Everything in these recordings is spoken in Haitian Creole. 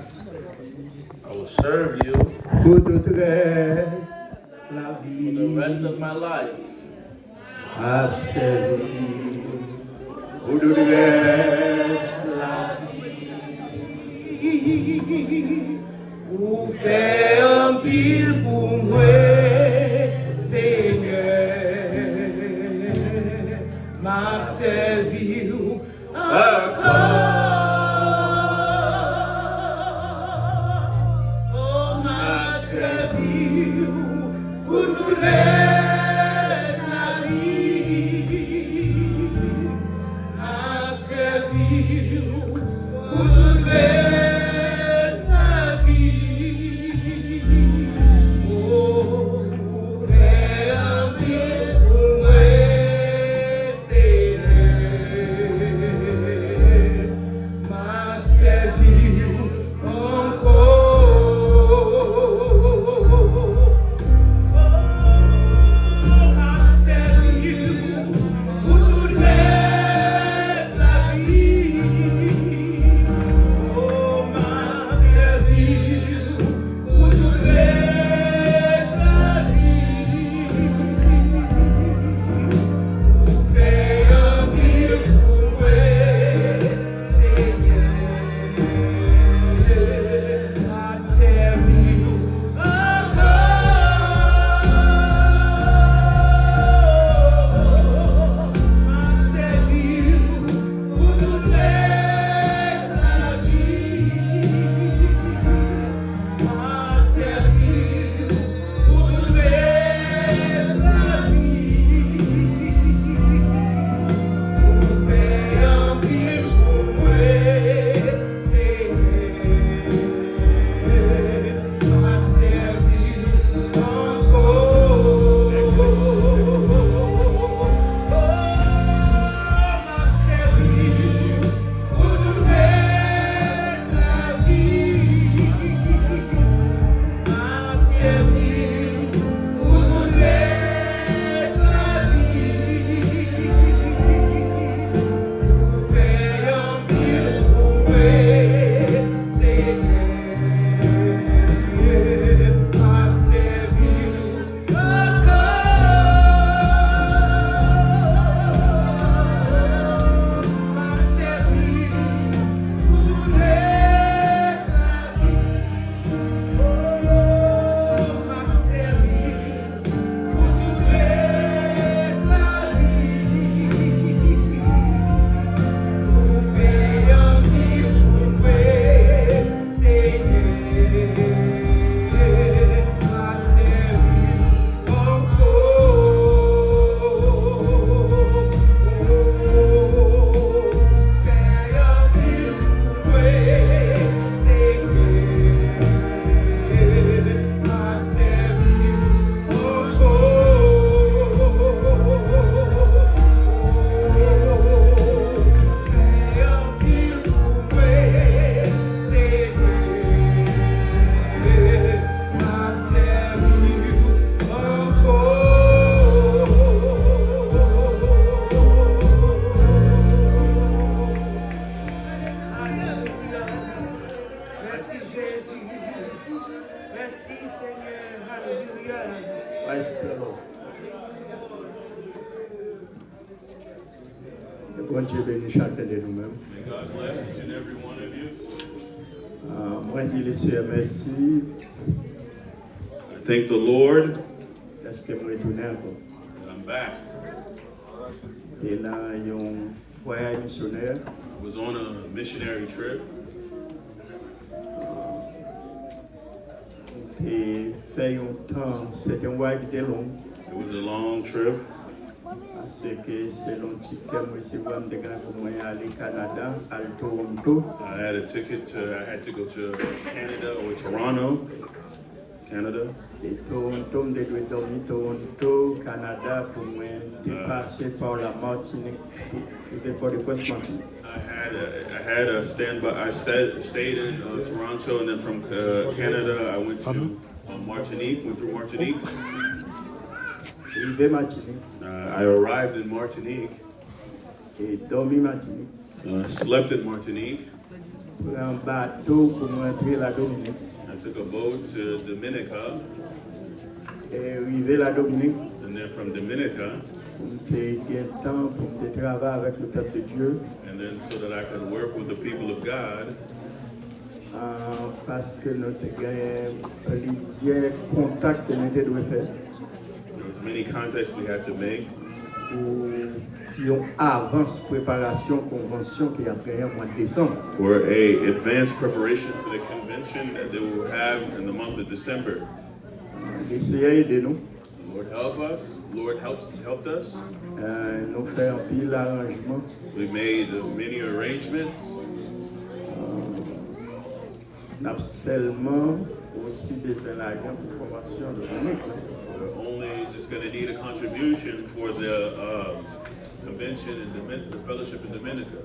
I will serve you pour toute reste la for vie. the rest of my life. Observe pour toute reste la vie. Ou faire un pile pour moi, Seigneur, m'a servi encore. Bon Dieu bénisse chacun de nous-mêmes. Moi, je dis le merci. I thank the Lord Parce que moi, retourné encore. that I'm back. Et là, il y a un voyage missionnaire. I was on a missionary trip. Et fait un temps, c'était un voyage qui était long. It was a long trip. Parce que c'est long ticket, moi, c'est vraiment de gars pour moi aller au Canada, à Toronto. I had to go to Canada or Toronto, Canada. Et Toronto, je dois dormir Toronto, Canada, pour moi, dépasser par la Martinique, for the first Martinique. I had a standby. I stayed in Toronto, and then from Canada, I went to Martinique. Went through Martinique. I arrived in Martinique. Et dormi Martinique. Slept in Martinique. prends un bateau pour rentrer la Dominique. I took a boat to Dominica, Et arrivé la Dominique, and then from Dominica, pour me gagner temps, pour me travailler avec le peuple de Dieu. and then so that I could work with the people of God, Parce que nous avons gagné plusieurs contacts que nous devons faire there was many contacts we had to make pour une avance préparation convention qui a gagné au mois de décembre. for a advanced preparation for the convention that they will have in the month of December. D'essayer de nous. Lord help us. Lord helped us. Nous faisons un pile arrangement. We made many arrangements. Nous avons seulement aussi besoin d'argent pour la formation de Dominique. We're only just going to need a contribution for the convention and the fellowship in Dominica.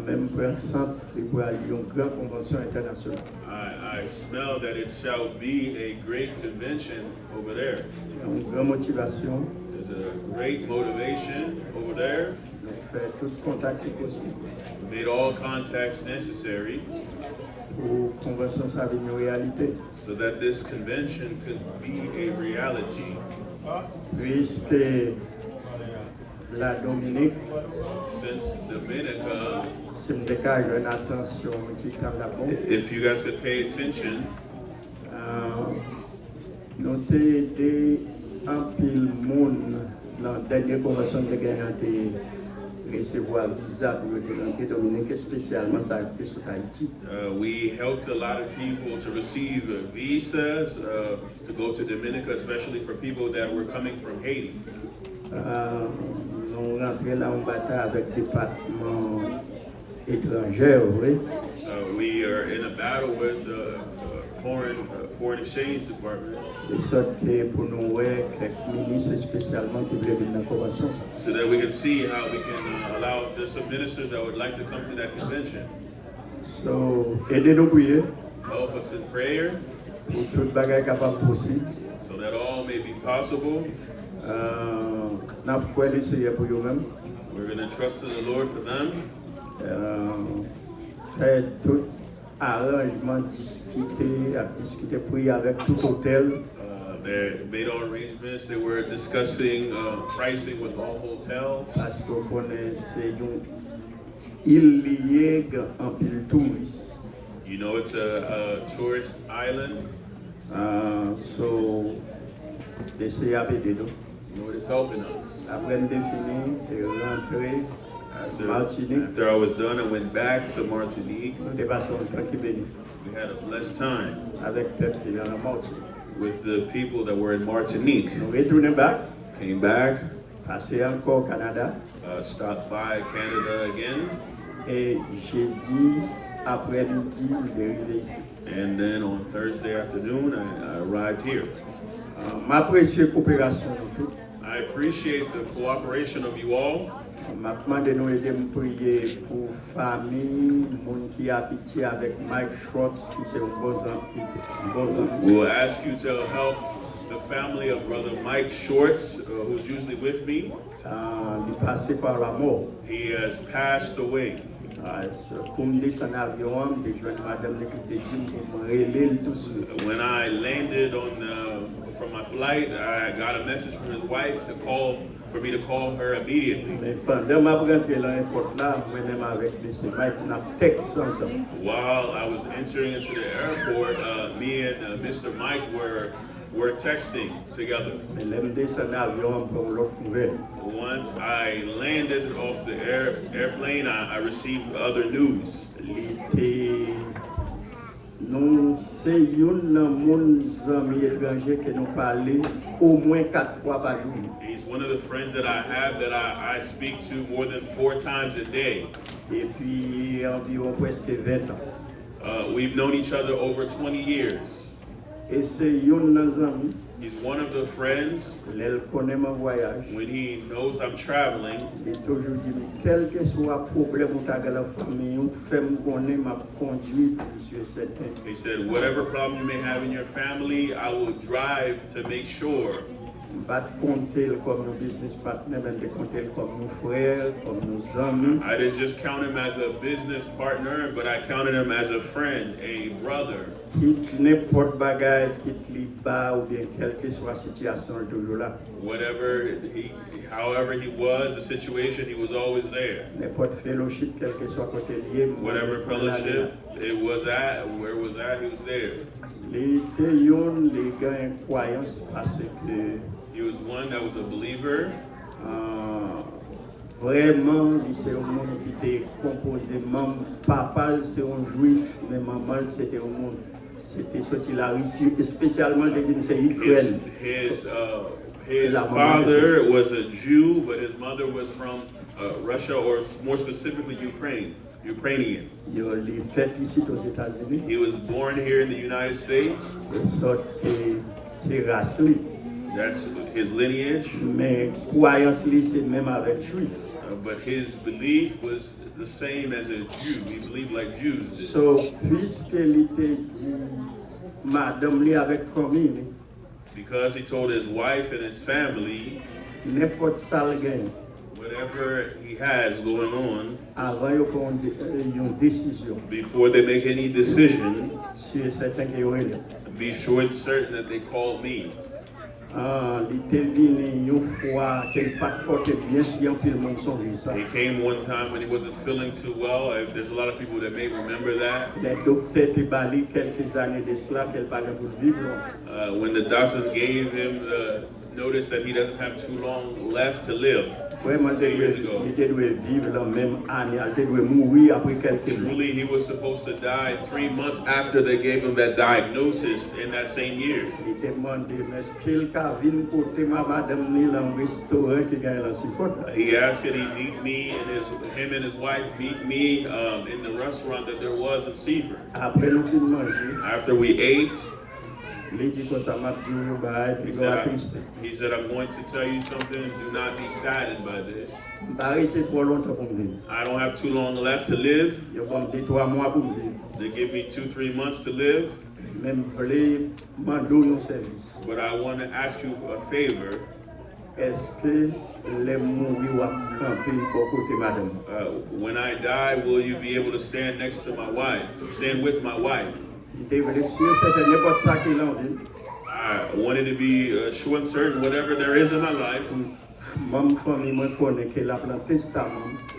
Même pour un centre, pour aller à une grande convention internationale. I smell that it shall be a great convention over there. Une grande motivation. There's a great motivation over there. Nous faisons tout contact possible We made all contacts necessary pour la convention ça devienne une réalité. so that this convention could be a reality. Puisque la Dominique, Since Dominica, si je dégage une attention, un petit temps d'abord, if you guys could pay attention, nous avons aidé un pile monde dans la dernière convention de gagnant de recevoir visa pour rentrer Dominique, spécialement ça a été sur Haïti. we helped a lot of people to receive visas to go to Dominica, especially for people that were coming from Haiti. Nous rentrons là en bataille avec le département étranger, oui. We are in a battle with the foreign exchange department De sorte que pour nous, quelques ministres spécialement qui veulent venir dans la convention. so that we can see how we can allow there's some ministers that would like to come to that convention. So, aidez-nous à prier Help us in prayer pour tout le bagage capable possible. so that all may be possible. Nous pouvons essayer pour nous-mêmes. We're going to trust in the Lord for them. Faire tout arrangement, discuter, prier avec tout hôtel. They made all arrangements. They were discussing pricing with all hotels Parce qu'on connaît c'est une île liée en pile touriste. You know, it's a tourist island. So, d'essayer avec des dons. The Lord is helping us. Après nous définir et rentrer Martinique, After I was done, I went back to Martinique. nous dépassons le temps qui bénit We had a blessed time avec le peuple qui est dans la Martinique. with the people that were in Martinique. Nous retournons back, Came back, passer encore au Canada stopped by Canada again, et jeudi après-midi, nous arrivons ici. and then on Thursday afternoon, I arrived here. M'apprécie la coopération de tout. I appreciate the cooperation of you all. M'a demandé nous aider à prier pour famille, monde qui habite avec Mike Schwartz, qui c'est un beau ami. We will ask you to help the family of Brother Mike Shorts, who's usually with me. Il est passé par la mort. He has passed away. Comme descend avion, je joins madame qui te dit pour me relayer tout ça. When I landed from my flight, I got a message from his wife for me to call her immediately. Mais pendant ma rentrée dans l'aéroport là, moi-même avec M. Mike, on a texte ensemble. While I was entering into the airport, me and Mr. Mike were texting together. Mais l'aime descend avion pour l'autre nouvelle. Once I landed off the airplane, I received other news. Nous, c'est un ami étranger que nous parlons au moins 4 fois par jour. He's one of the friends that I have that I speak to more than 4 times a day. Et puis, environ presque 20 ans. We've known each other over 20 years. Et c'est un ami, He's one of the friends. il connaît mon voyage. When he knows I'm traveling, Il toujours dit, quel que soit le problème ou ta la famille, ou fais-moi connaître ma conduite, monsieur certain. he said, whatever problem you may have in your family, I will drive to make sure Pas compter comme nos business partners, mais de compter comme nos frères, comme nos amis. I didn't just count him as a business partner, but I counted him as a friend, a brother. Quitte n'importe bagaille, quitte li bas ou bien quelle que soit la situation, il est toujours là. However he was, the situation, he was always there. N'importe fellowship, quel que soit côté lié. Whatever fellowship it was at, where it was at, he was there. Les théons, les gars, une croyance parce que He was one that was a believer. Vraiment, c'est un monde qui était composé. Maman, papa, c'est un juif, mais maman, c'était un monde. C'était sorti la Russie, spécialement c'est Ukraine. His father was a Jew, but his mother was from Russia, or more specifically Ukrainian. Il est fait ici aux États-Unis. He was born here in the United States. C'est race. That's his lineage. Mais croyance c'est même avec juif. But his belief was the same as a Jew. He believed like Jews did. So, puisqu'il était dit, madame li avec famille, because he told his wife and his family, n'importe ça le gagne. Whatever he has going on, avant de prendre une décision, before they make any decision, c'est certain que yo ele. Be sure and certain that they call me. Il était venu une fois qu'il pas porté bien si un peu le monde songe ça. He came one time when he wasn't feeling too well. There's a lot of people that may remember that. Les docteurs étaient bali quelques années de cela qu'elle parlait pour vivre. When the doctors gave him the notice that he doesn't have too long left to live. Vraiment, il devait vivre la même année, il devait mourir après quelques mois. Truly, he was supposed to die 3 months after they gave him that diagnosis in that same year. Il demandait, est-ce qu'il a vu côté ma madame ni dans le restaurant qui gagne la sifote? He asked that he meet me and him and his wife meet me in the restaurant that there was in Seaford. Après nous fin manger. After we ate. He said, I'm going to tell you something. Do not be saddened by this. I don't have too long left to live. They give me 2-3 months to live. But I want to ask you a favor. When I die, will you be able to stand next to my wife? Stand with my wife? I wanted to be sure and certain whatever there is in my life,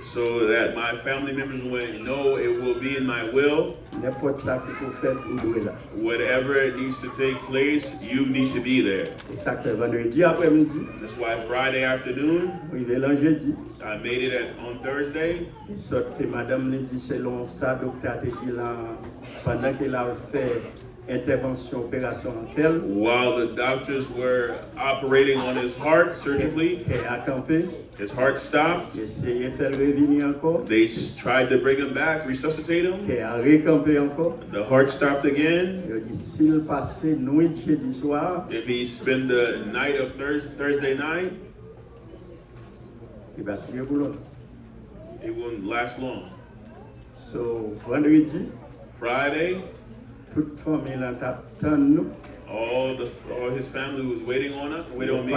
so that my family members will know it will be in my will. Whatever it needs to take place, you need to be there. That's why Friday afternoon, I made it on Thursday. While the doctors were operating on his heart surgically, his heart stopped. They tried to bring him back, resuscitate him. The heart stopped again. If he spent the night of Thursday night, it wouldn't last long. So, Friday, all his family was waiting on me.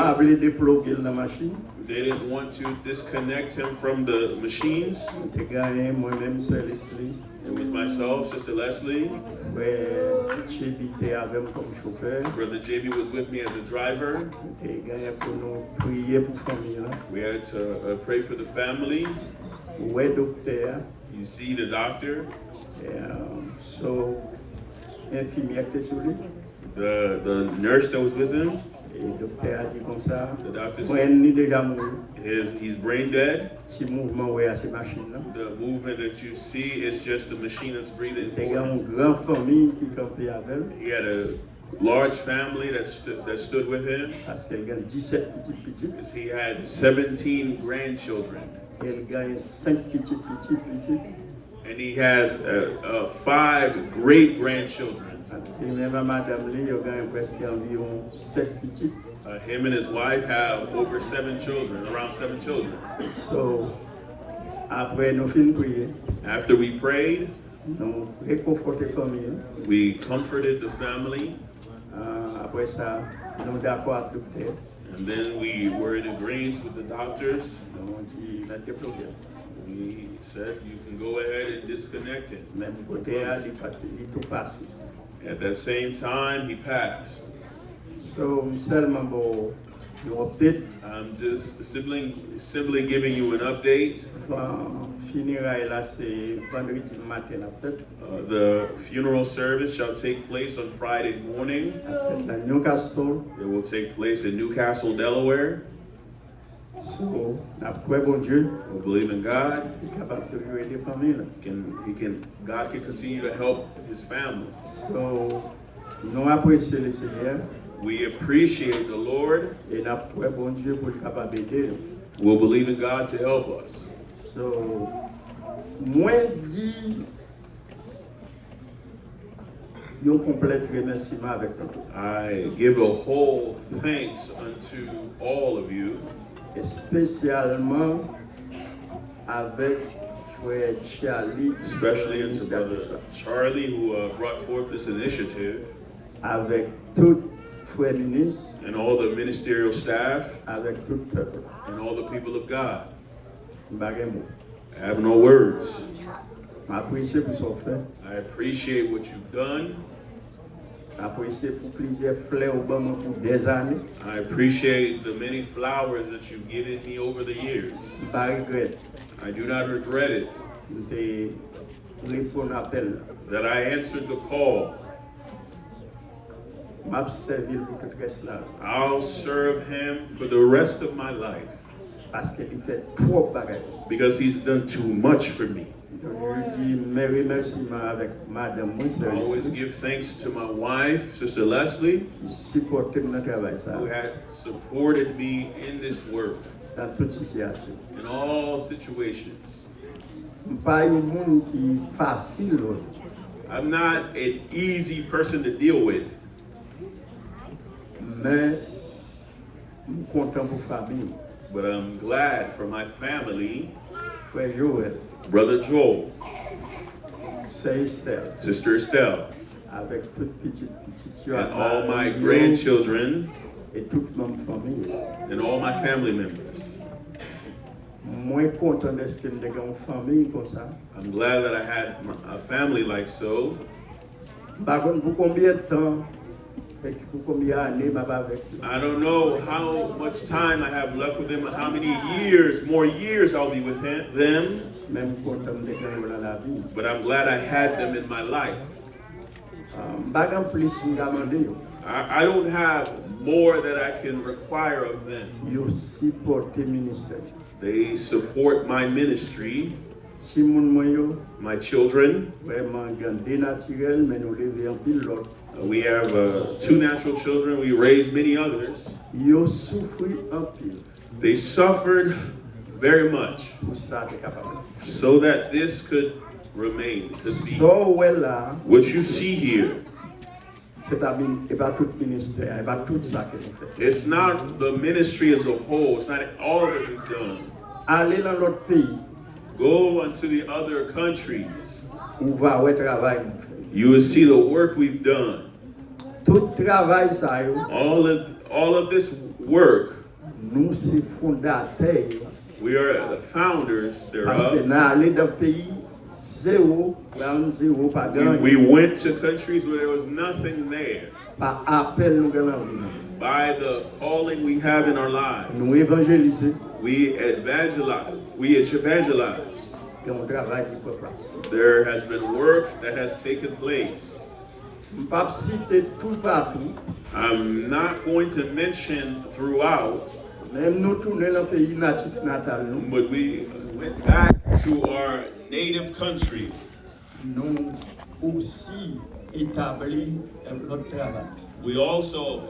They didn't want to disconnect him from the machines. It was myself, Sister Leslie. Brother JB was with me as a driver. We had to pray for the family. You see the doctor. The nurse that was with him. The doctor said he's brain dead. The movement that you see is just the machine that's breathing for him. He had a large family that stood with him. He had 17 grandchildren. And he has 5 great grandchildren. Him and his wife have over 7 children, around 7 children. So, after we prayed, we comforted the family. And then we were in agreement with the doctors. On dit la débloquer. We said you can go ahead and disconnect him. Même côté à il tout passé. At that same time, he passed. So seulement bon you update I'm just simply giving you an update. Funérailles là c'est vendredi matin la fête. The funeral service shall take place on Friday morning. La fête la Newcastle. It will take place in Newcastle, Delaware. So après bon Dieu, We believe in God. il est capable de jouer des familles. God can continue to help his family. So nous apprécions le Seigneur We appreciate the Lord. et nous après bon Dieu pour le capable d'aider. We'll believe in God to help us. So moi dit un complet remerciement avec vous. I give a whole thanks unto all of you, Et spécialement avec frère Charlie, especially unto Brother Charlie, who brought forth this initiative, avec tout frère ministre, and all the ministerial staff, avec tout peuple. and all the people of God. Bagay mot. I have no words. M'apprécier pour son fait. I appreciate what you've done. Apprécier pour plusieurs fleurs au bon pour des années. I appreciate the many flowers that you've given me over the years. Pas regret. I do not regret it De répondre à l'appel. that I answered the call. M'a servi pour tout reste là. I'll serve him for the rest of my life Parce qu'il fait trop bagaille. because he's done too much for me. Donc je dis mes remerciements avec madame mon I always service give thanks to my wife, Sister Leslie, qui supporte notre travail ça who had supported me in this work dans toute situation. in all situations. Pas un monde qui facile là. I'm not an easy person to deal with, Mais je suis content pour la famille. but I'm glad for my family, Frère Joël, Brother Joel, Sœur Estelle, Sister Estelle, avec toute petite and all my grandchildren, et toute ma famille. and all my family members. Moi content d'être dans une famille comme ça. I'm glad that I had a family like so. Par contre, pour combien de temps et pour combien d'années je avec eux. I don't know how much time I have left with them, how many more years I'll be with them, Même content d'être dans la vie. but I'm glad I had them in my life. Bagam plus m'damande yo. I don't have more that I can require of them. Yo supporte ministère. They support my ministry, Si moun mwen yo my children. vraiment gandé naturel mais nous lever en pile l'autre. We have 2 natural children. We raised many others. Yo souffri en pile They suffered very much pour ça être capable. so that this could remain, to be. So well là, What you see here, c'est pas tout ministère, et pas tout ça que nous fait. it's not the ministry as a whole. It's not all that we've done. Aller dans l'autre pays, Go unto the other countries. on va ouais travail nous fait. You will see the work we've done. Tout travail ça yo, All of this work, nous c'est fondateur. we are the founders Parce que thereof. dans aller dans pays zéro, ground zéro pas gagné. We went to countries where there was nothing there. Par appel nous gagnons. By the calling we have in our lives, Nous évangéliser, we evangelize. et on travaille qui peut place. There has been work that has taken place. Je ne vais pas citer tout partout, I'm not going to mention throughout, même nous tourner dans le pays natif natal, nous, but we went back to our native country. nous aussi établi notre travail. We also